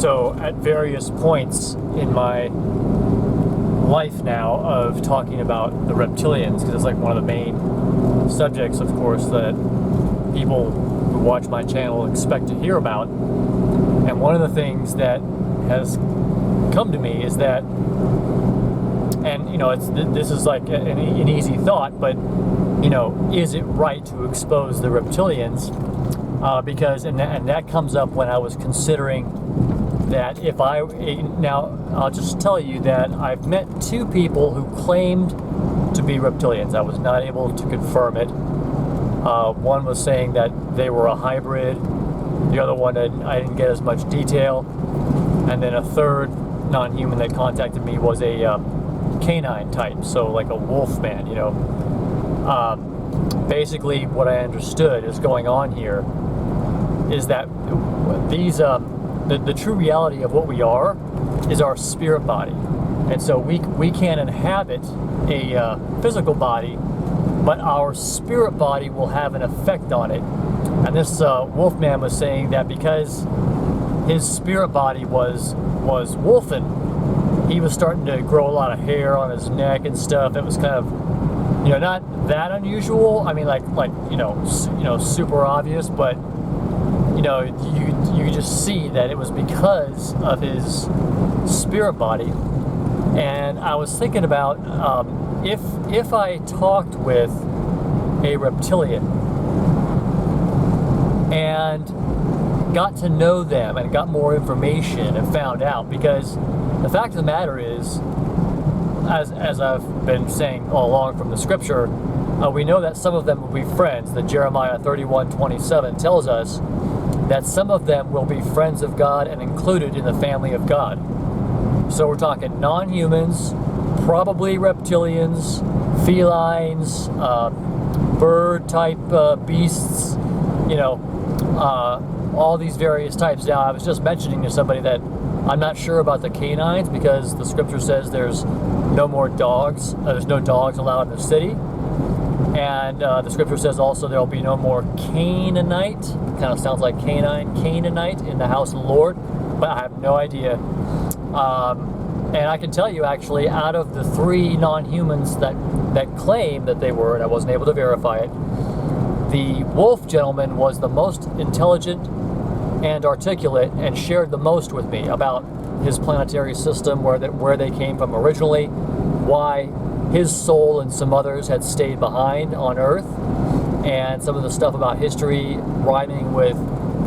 So at various points in my life now of talking about the reptilians, because it's like one of the main subjects, of course, that people who watch my channel expect to hear about. And one of the things that has come to me is that, and this is like an easy thought, but is it right to expose the reptilians? Because that comes up when I was considering that now I'll just tell you that I've met two people who claimed to be reptilians. I was not able to confirm it. One was saying that they were a hybrid. The other one, I didn't get as much detail. And then a third non-human that contacted me was a canine type, so like a wolf man, basically what I understood is going on here is that these the true reality of what we are is our spirit body, and so we can inhabit a physical body, but our spirit body will have an effect on it. And this wolfman was saying that because his spirit body was wolfen, he was starting to grow a lot of hair on his neck and stuff. It was kind of not that unusual. I mean, like super obvious, but you just see that it was because of his spirit body. And I was thinking about if I talked with a reptilian and got to know them and got more information and found out, because the fact of the matter is, as I've been saying all along from the scripture, we know that some of them will be friends. That Jeremiah 31:27 tells us that some of them will be friends of God and included in the family of God. So we're talking non-humans, probably reptilians, felines, bird-type beasts, all these various types. Now, I was just mentioning to somebody that I'm not sure about the canines because the scripture says there's no more dogs. There's no dogs allowed in the city. And the scripture says also there'll be no more Canaanite. Kind of sounds like Canaanite in the house of the Lord, but I have no idea. And I can tell you, actually, out of the three non-humans that claim that they were, and I wasn't able to verify it, the wolf gentleman was the most intelligent and articulate and shared the most with me about his planetary system, where they came from originally, why his soul and some others had stayed behind on Earth, and some of the stuff about history rhyming with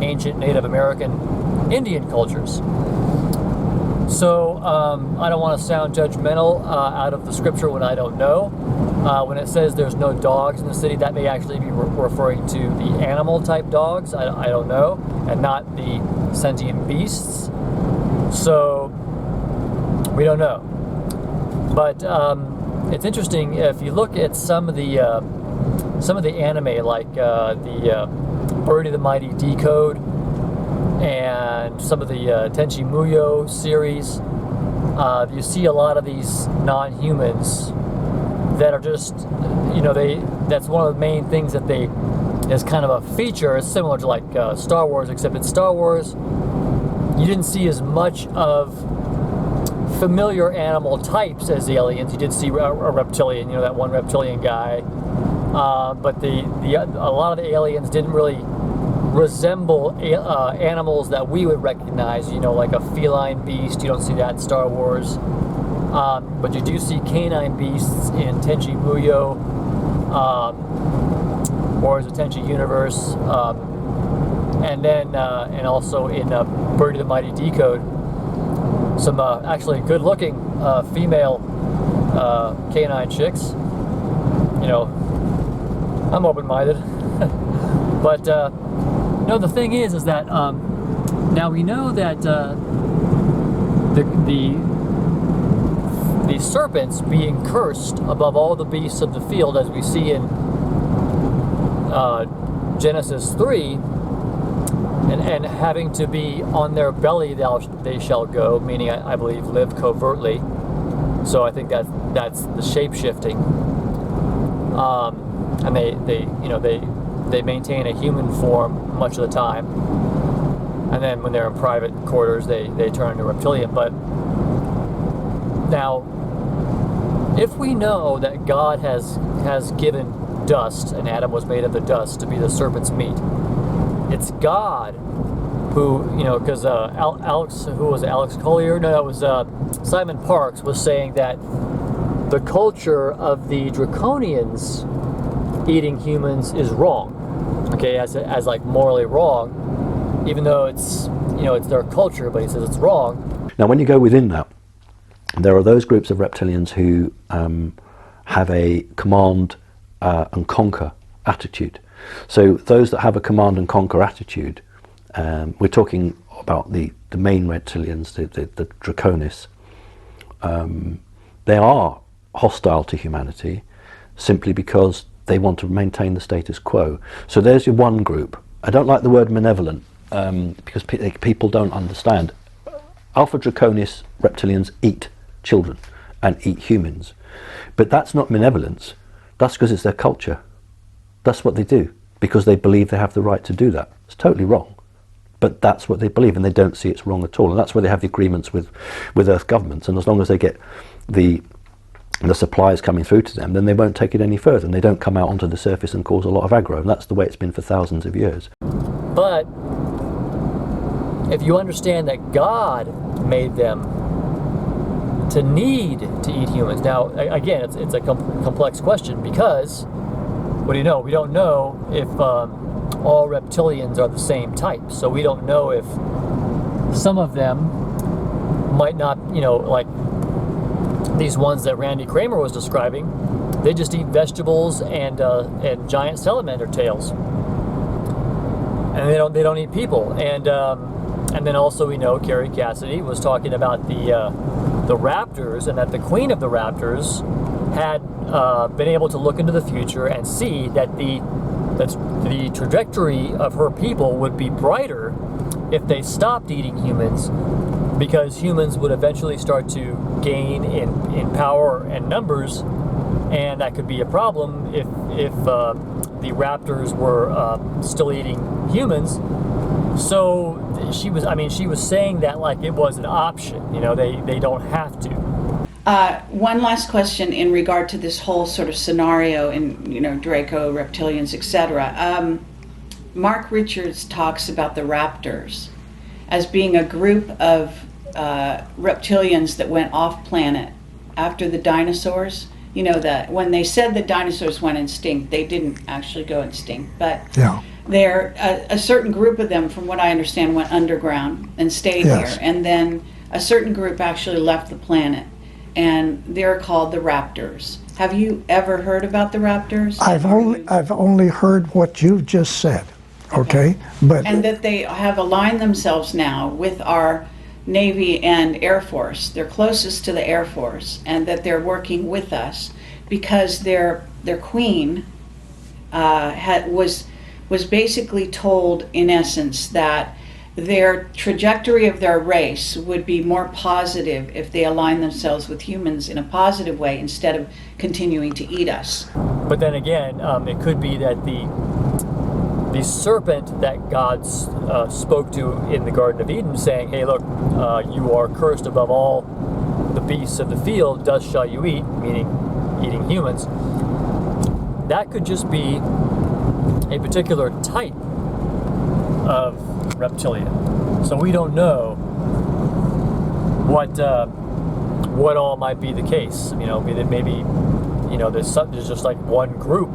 ancient Native American Indian cultures. So I don't want to sound judgmental out of the scripture when I don't know. When it says there's no dogs in the city, that may actually be referring to the animal type dogs. I don't know, and not the sentient beasts. So we don't know. But it's interesting if you look at some of the anime, like the Birdie the Mighty Decode, and some of the Tenchi Muyo series. You see a lot of these non-humans that are just, that's one of the main things that they, is kind of a feature. It's similar to like Star Wars, except in Star Wars, you didn't see as much of familiar animal types as the aliens. You did see a reptilian, that one reptilian guy, but a lot of the aliens didn't really resemble animals that we would recognize, like a feline beast. You don't see that in Star Wars. But you do see canine beasts in Tenchi Muyo, or as a Tenchi universe, and then and also in Birdie the Mighty Decode, some actually good-looking female canine chicks. I'm open-minded, but the thing is that now we know that the serpents being cursed above all the beasts of the field, as we see in Genesis 3, and having to be on their belly they shall go, meaning I believe live covertly. So I think that's the shape-shifting, and they maintain a human form much of the time. and then when they're in private quarters, they turn into reptilian. But now, if we know that God has given dust, and Adam was made of the dust to be the serpent's meat, it's God who, because Alex Collier? No, that was Simon Parks was saying that the culture of the Draconians eating humans is wrong. Okay, as like morally wrong, even though it's their culture, but he says it's wrong. Now, when you go within that, there are those groups of reptilians who have a command and conquer attitude. So those that have a command and conquer attitude, we're talking about the main reptilians, the Draconis. They are hostile to humanity simply because they want to maintain the status quo. So there's your one group. I don't like the word malevolent because people don't understand. Alpha Draconis reptilians eat children and eat humans. But that's not malevolence. That's because it's their culture. That's what they do, because they believe they have the right to do that. It's totally wrong. But that's what they believe, and they don't see it's wrong at all. And that's where they have the agreements with Earth governments. And as long as they get the supplies coming through to them, then they won't take it any further, and they don't come out onto the surface and cause a lot of aggro. And that's the way it's been for thousands of years. But if you understand that God made them to need to eat humans. Now, again, it's a complex question, because what do you know? We don't know if all reptilians are the same type. So we don't know if some of them might not, like these ones that Randy Kramer was describing, they just eat vegetables and giant salamander tails, and they don't eat people. And then also we know Carrie Cassidy was talking about the raptors, and that the queen of the raptors had been able to look into the future and see that the trajectory of her people would be brighter if they stopped eating humans, because humans would eventually start to gain in power and numbers, and that could be a problem if the raptors were still eating humans. So she was saying that like it was an option, they don't have to. One last question in regard to this whole sort of scenario in, Draco, reptilians, etc. Mark Richards talks about the raptors as being a group of reptilians that went off planet after the dinosaurs. That when they said the dinosaurs went extinct, they didn't actually go extinct, but yeah. A certain group of them, from what I understand, went underground and stayed here, and then a certain group actually left the planet, and they're called the raptors. Have you ever heard about the raptors? I've only heard what you've just said. Okay, and that they have aligned themselves now with our Navy and Air Force. They're closest to the Air Force, and that they're working with us because their queen was basically told, in essence, that their trajectory of their race would be more positive if they align themselves with humans in a positive way instead of continuing to eat us. But then again, it could be that the serpent that God spoke to in the Garden of Eden, saying, hey, look, you are cursed above all the beasts of the field, dust shall you eat, meaning eating humans. That could just be a particular type of reptilian. So we don't know what all might be the case. Maybe there's just like one group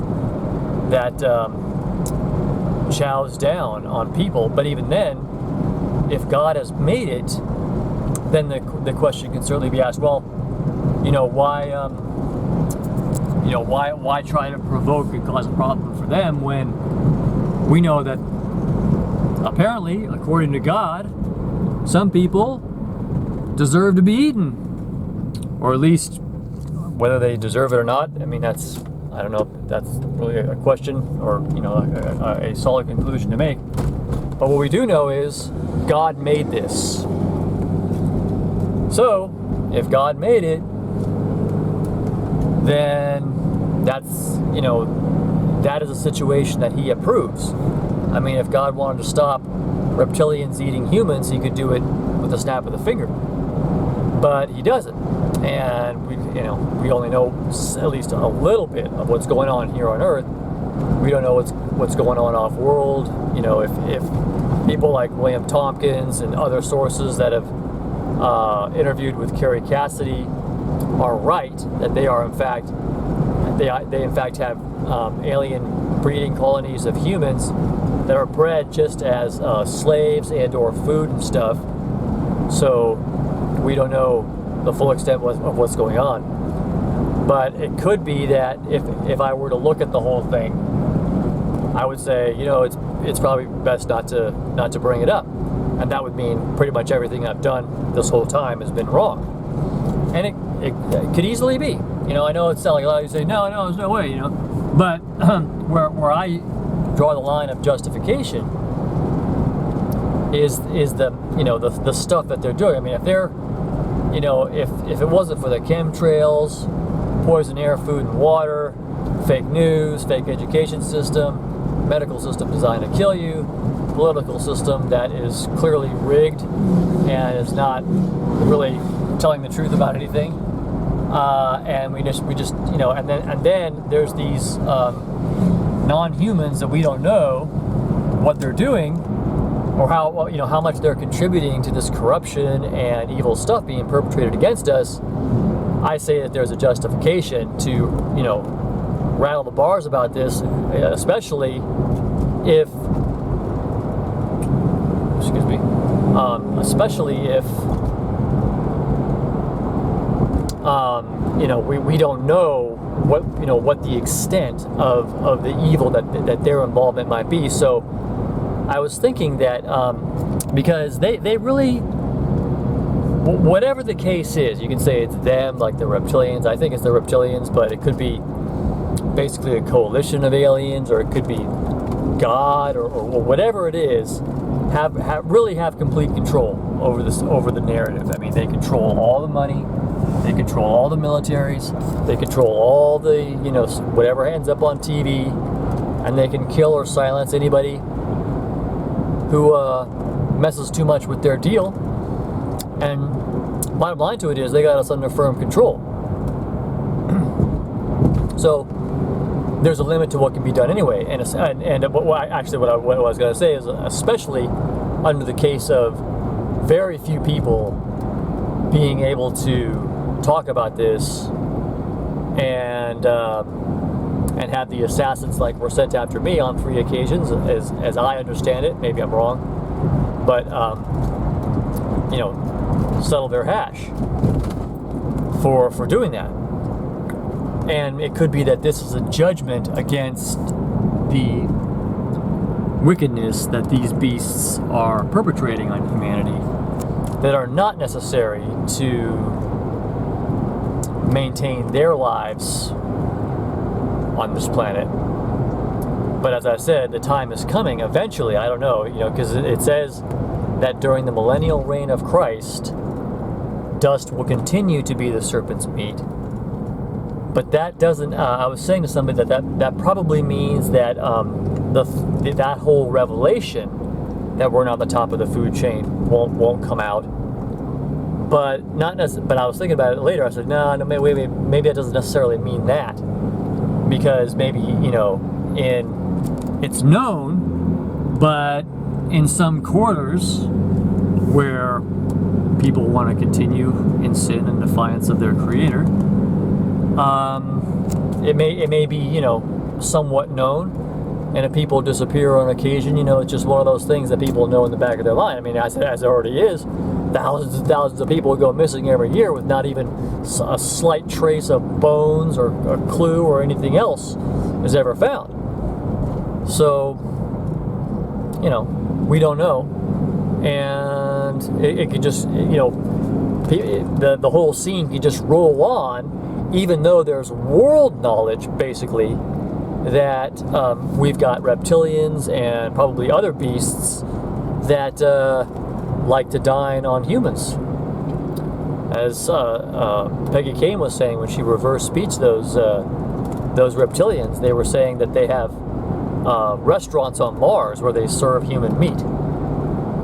that chows down on people. But even then, if God has made it, then the question can certainly be asked, well, why try to provoke and cause a problem for them when we know that apparently, according to God, some people deserve to be eaten, or at least whether they deserve it or not. I don't know if that's really a question or a solid conclusion to make. But what we do know is God made this. So if God made it, then that is a situation that He approves. If God wanted to stop reptilians eating humans, he could do it with a snap of the finger. But he doesn't. And we only know at least a little bit of what's going on here on Earth. We don't know what's going on off-world. If people like William Tompkins and other sources that have interviewed with Carrie Cassidy are right, that they are in fact have alien breeding colonies of humans that are bred just as slaves and or food and stuff. So we don't know the full extent of what's going on. But it could be that if I were to look at the whole thing, I would say, it's probably best not to bring it up. And that would mean pretty much everything I've done this whole time has been wrong. And it could easily be. I know it's like a lot of you say, no, there's no way, But where I draw the line of justification is the stuff that they're doing. I mean, if they're, if it wasn't for the chemtrails, poison air, food and water, fake news, fake education system, medical system designed to kill you, political system that is clearly rigged and is not really telling the truth about anything, and we just and then there's these non-humans that we don't know what they're doing or how much they're contributing to this corruption and evil stuff being perpetrated against us. I say that there's a justification to rattle the bars about this, especially if we don't know what the extent of the evil that their involvement might be. So I was thinking that because they really, whatever the case is, you can say it's them, like the reptilians. I think it's the reptilians, but it could be basically a coalition of aliens, or it could be God, or whatever it is. Really have complete control over the narrative. I mean, they control all the money, they control all the militaries, they control all the whatever ends up on TV, and they can kill or silence anybody who messes too much with their deal. And bottom line to it is, they got us under firm control. So there's a limit to what can be done anyway. And what I was going to say is, especially under the case of very few people being able to talk about this and have the assassins like were sent after me on 3 occasions, as I understand it. Maybe I'm wrong, but settle their hash for doing that. And it could be that this is a judgment against the wickedness that these beasts are perpetrating on humanity that are not necessary to maintain their lives on this planet. But as I said, the time is coming eventually. I don't know, because it says that during the millennial reign of Christ, dust will continue to be the serpent's meat. But that doesn't. I was saying to somebody that probably means that that whole revelation that we're not on the top of the food chain won't come out. But not necessarily. But I was thinking about it later. I said, no, maybe that doesn't necessarily mean that, because maybe it's known, but in some quarters where people want to continue in sin and defiance of their Creator. It may be somewhat known, and if people disappear on occasion, it's just one of those things that people know in the back of their mind. I mean, as it already is, thousands and thousands of people go missing every year with not even a slight trace of bones or a clue or anything else is ever found. So we don't know, and it could just the whole scene could just roll on. Even though there's world knowledge, basically, that we've got reptilians and probably other beasts that like to dine on humans. As Peggy Kane was saying when she reverse speeched those reptilians, they were saying that they have restaurants on Mars where they serve human meat.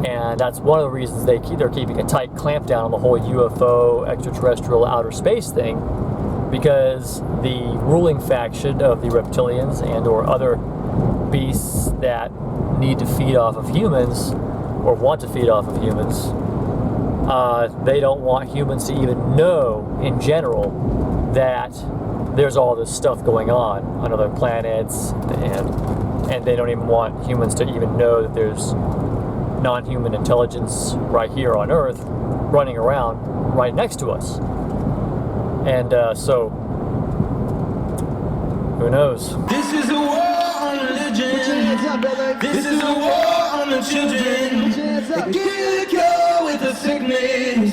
And that's one of the reasons they're keeping a tight clamp down on the whole UFO, extraterrestrial, outer space thing, because the ruling faction of the reptilians and or other beasts that need to feed off of humans or want to feed off of humans, they don't want humans to even know in general that there's all this stuff going on other planets, and they don't even want humans to even know that there's non-human intelligence right here on Earth running around right next to us. And so who knows? This is a war on religion. Put your hands up, brother. This is a war on the children. They kill with a sickness.